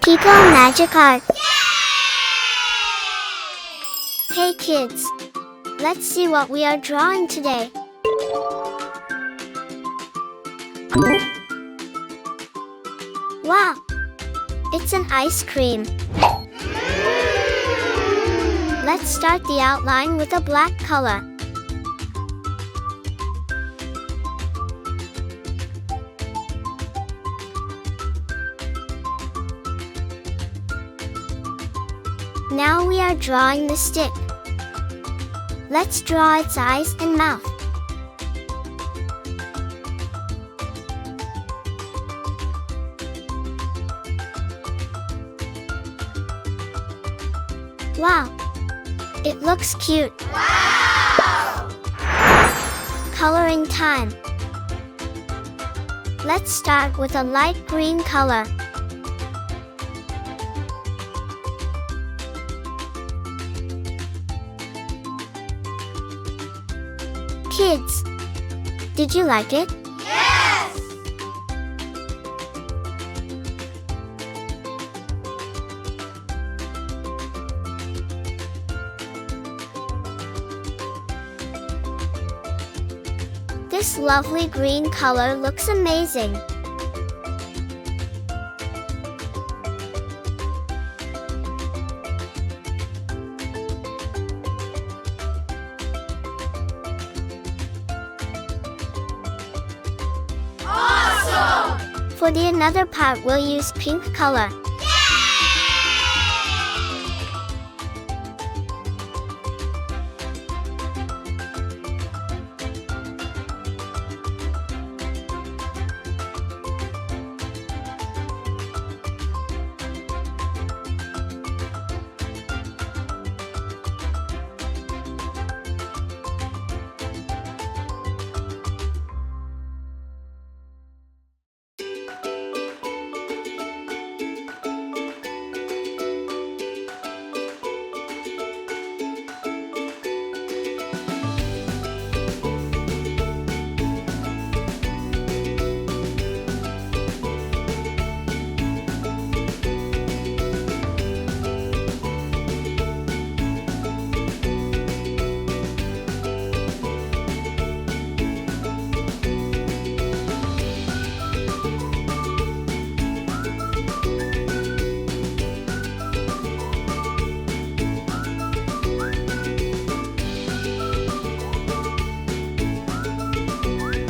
Pico Magic Art. Hey kids! Let's see what we are drawing today. Wow! It's an ice cream. Let's start the outline with a black color. Now we are drawing the stick. Let's draw its eyes and mouth. Wow! It looks cute. Wow! Coloring time. Let's start with a light green color. Kids, did you like it? Yes! This lovely green color looks amazing. Awesome! For the another part, we'll use pink color.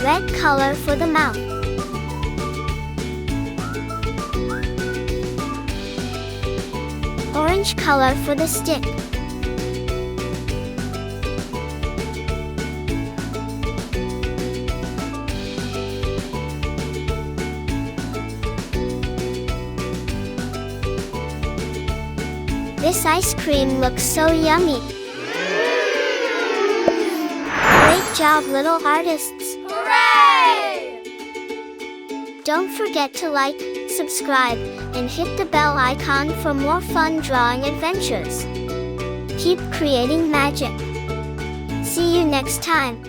Red color for the mouth. Orange color for the stick. This ice cream looks so yummy. Great job, little artists! Hooray! Don't forget to like, subscribe, and hit the bell icon for more fun drawing adventures. Keep creating magic. See you next time.